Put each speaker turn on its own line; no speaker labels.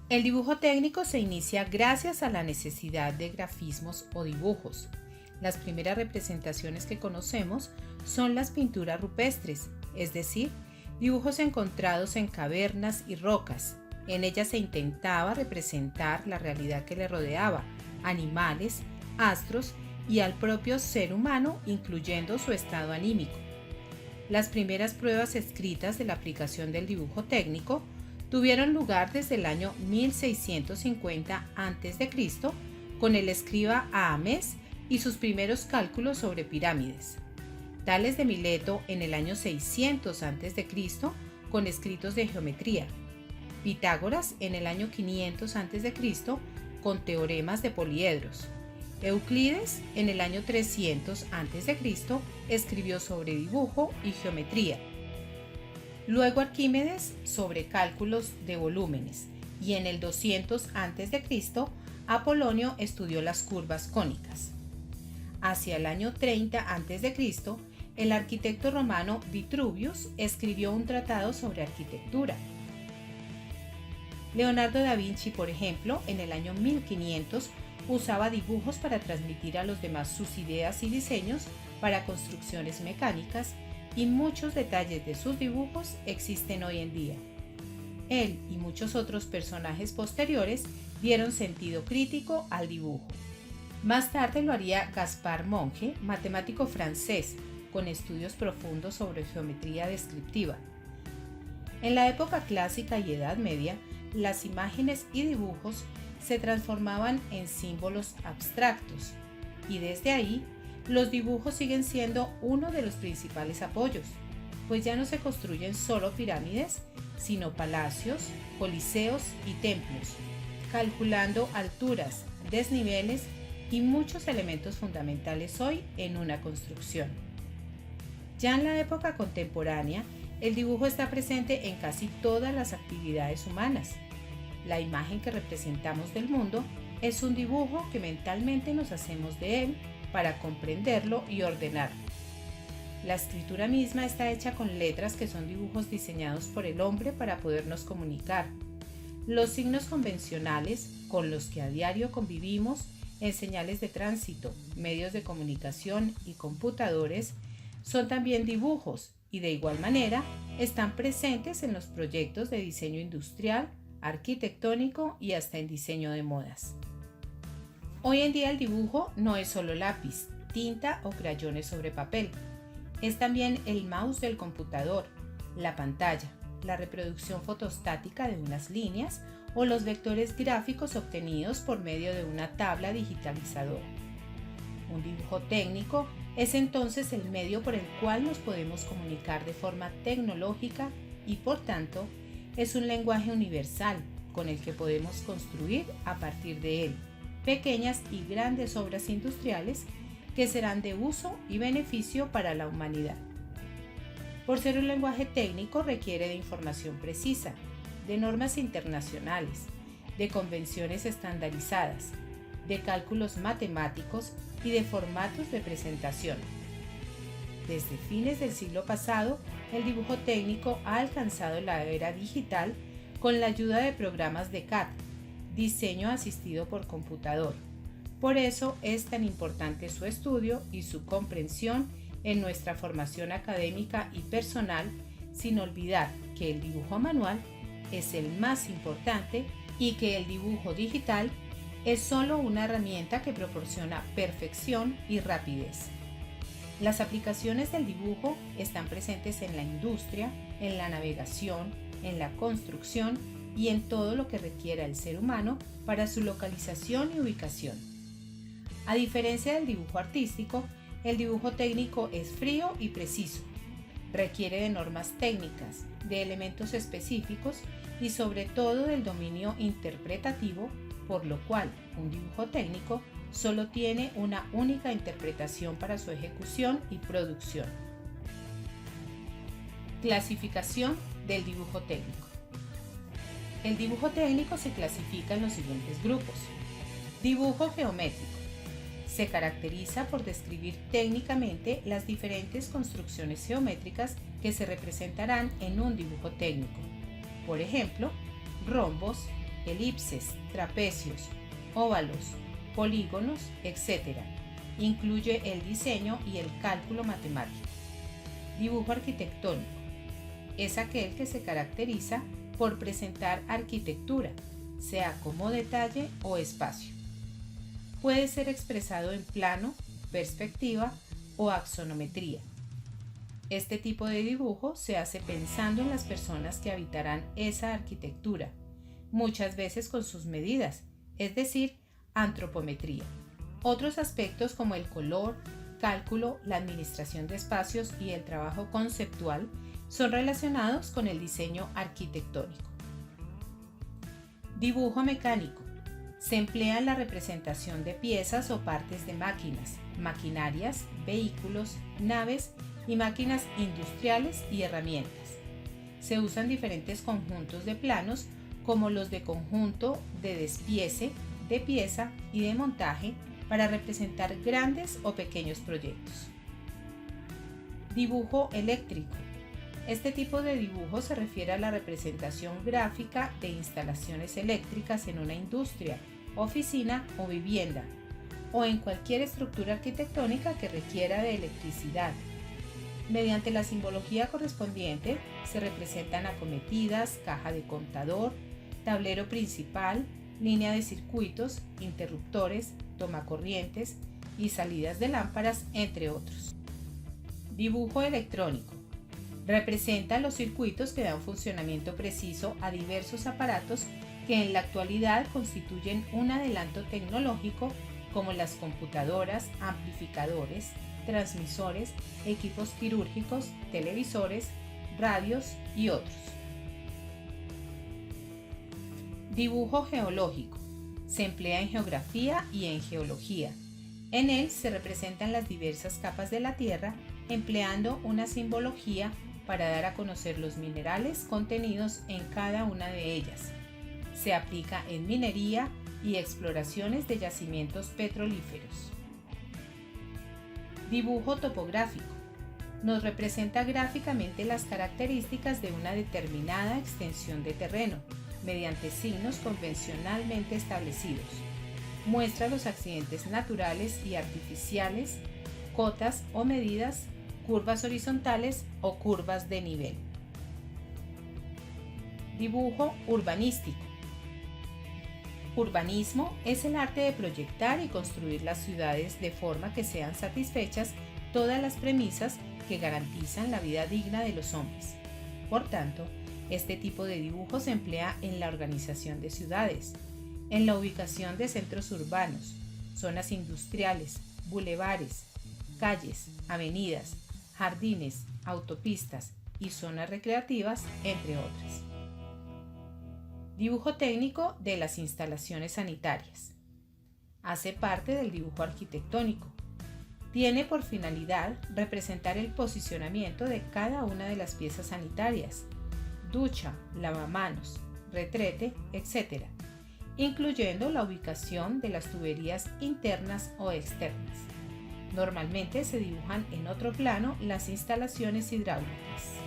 El dibujo técnico se inicia gracias a la necesidad de grafismos o dibujos. Las primeras representaciones que conocemos son las pinturas rupestres, es decir, dibujos encontrados en cavernas y rocas. En ellas se intentaba representar la realidad que le rodeaba, animales, astros y al propio ser humano, incluyendo su estado anímico. Las primeras pruebas escritas de la aplicación del dibujo técnico tuvieron lugar desde el año 1650 a.C. con el escriba Ahmes y sus primeros cálculos sobre pirámides. Tales de Mileto en el año 600 a.C. con escritos de geometría. Pitágoras en el año 500 a.C. con teoremas de poliedros. Euclides en el año 300 a.C. escribió sobre dibujo y geometría. Luego Arquímedes sobre cálculos de volúmenes y en el 200 a.C. Apolonio estudió las curvas cónicas. Hacia el año 30 a.C., el arquitecto romano Vitruvius escribió un tratado sobre arquitectura. Leonardo da Vinci, por ejemplo, en el año 1500 usaba dibujos para transmitir a los demás sus ideas y diseños para construcciones mecánicas, y muchos detalles de sus dibujos existen hoy en día. Él y muchos otros personajes posteriores dieron sentido crítico al dibujo. Más tarde lo haría Gaspard Monge, matemático francés, con estudios profundos sobre geometría descriptiva. En la época clásica y Edad Media, las imágenes y dibujos se transformaban en símbolos abstractos, y desde ahí los dibujos siguen siendo uno de los principales apoyos, pues ya no se construyen solo pirámides, sino palacios, coliseos y templos, calculando alturas, desniveles y muchos elementos fundamentales hoy en una construcción. Ya en la época contemporánea, el dibujo está presente en casi todas las actividades humanas. La imagen que representamos del mundo es un dibujo que mentalmente nos hacemos de él para comprenderlo y ordenarlo. La escritura misma está hecha con letras que son dibujos diseñados por el hombre para podernos comunicar. Los signos convencionales con los que a diario convivimos en señales de tránsito, medios de comunicación y computadores son también dibujos y de igual manera están presentes en los proyectos de diseño industrial, arquitectónico y hasta en diseño de modas. Hoy en día el dibujo no es solo lápiz, tinta o crayones sobre papel. Es también el mouse del computador, la pantalla, la reproducción fotostática de unas líneas o los vectores gráficos obtenidos por medio de una tabla digitalizadora. Un dibujo técnico es entonces el medio por el cual nos podemos comunicar de forma tecnológica y por tanto es un lenguaje universal con el que podemos construir a partir de él pequeñas y grandes obras industriales que serán de uso y beneficio para la humanidad. Por ser un lenguaje técnico requiere de información precisa, de normas internacionales, de convenciones estandarizadas, de cálculos matemáticos y de formatos de presentación. Desde fines del siglo pasado, el dibujo técnico ha alcanzado la era digital con la ayuda de programas de CAD, diseño asistido por computador. Por eso es tan importante su estudio y su comprensión en nuestra formación académica y personal, sin olvidar que el dibujo manual es el más importante y que el dibujo digital es solo una herramienta que proporciona perfección y rapidez. Las aplicaciones del dibujo están presentes en la industria, en la navegación, en la construcción y en todo lo que requiera el ser humano para su localización y ubicación. A diferencia del dibujo artístico, el dibujo técnico es frío y preciso. Requiere de normas técnicas, de elementos específicos y sobre todo del dominio interpretativo, por lo cual un dibujo técnico solo tiene una única interpretación para su ejecución y producción. Clasificación del dibujo técnico. El dibujo técnico se clasifica en los siguientes grupos. Dibujo geométrico. Se caracteriza por describir técnicamente las diferentes construcciones geométricas que se representarán en un dibujo técnico. Por ejemplo, rombos, elipses, trapecios, óvalos, polígonos, etc. Incluye el diseño y el cálculo matemático. Dibujo arquitectónico. Es aquel que se caracteriza por presentar arquitectura, sea como detalle o espacio. Puede ser expresado en plano, perspectiva o axonometría. Este tipo de dibujo se hace pensando en las personas que habitarán esa arquitectura, muchas veces con sus medidas, es decir, antropometría. Otros aspectos como el color, cálculo, la administración de espacios y el trabajo conceptual son relacionados con el diseño arquitectónico. Dibujo mecánico. Se emplea en la representación de piezas o partes de máquinas, maquinarias, vehículos, naves y máquinas industriales y herramientas. Se usan diferentes conjuntos de planos como los de conjunto de despiece, de pieza y de montaje para representar grandes o pequeños proyectos. Dibujo eléctrico. Este tipo de dibujo se refiere a la representación gráfica de instalaciones eléctricas en una industria, oficina o vivienda, o en cualquier estructura arquitectónica que requiera de electricidad. Mediante la simbología correspondiente se representan acometidas, caja de contador, tablero principal, línea de circuitos, interruptores, tomacorrientes y salidas de lámparas, entre otros. Dibujo electrónico. Representa los circuitos que dan funcionamiento preciso a diversos aparatos que en la actualidad constituyen un adelanto tecnológico como las computadoras, amplificadores, transmisores, equipos quirúrgicos, televisores, radios y otros. Dibujo geológico. Se emplea en geografía y en geología. En él se representan las diversas capas de la Tierra empleando una simbología para dar a conocer los minerales contenidos en cada una de ellas. Se aplica en minería y exploraciones de yacimientos petrolíferos. Dibujo topográfico. Nos representa gráficamente las características de una determinada extensión de terreno, mediante signos convencionalmente establecidos. Muestra los accidentes naturales y artificiales, cotas o medidas, curvas horizontales o curvas de nivel. Dibujo urbanístico. Urbanismo es el arte de proyectar y construir las ciudades de forma que sean satisfechas todas las premisas que garantizan la vida digna de los hombres. Por tanto, este tipo de dibujo se emplea en la organización de ciudades, en la ubicación de centros urbanos, zonas industriales, bulevares, calles, avenidas, jardines, autopistas y zonas recreativas, entre otras. Dibujo técnico de las instalaciones sanitarias. Hace parte del dibujo arquitectónico. Tiene por finalidad representar el posicionamiento de cada una de las piezas sanitarias, ducha, lavamanos, retrete, etc., incluyendo la ubicación de las tuberías internas o externas. Normalmente se dibujan en otro plano las instalaciones hidráulicas.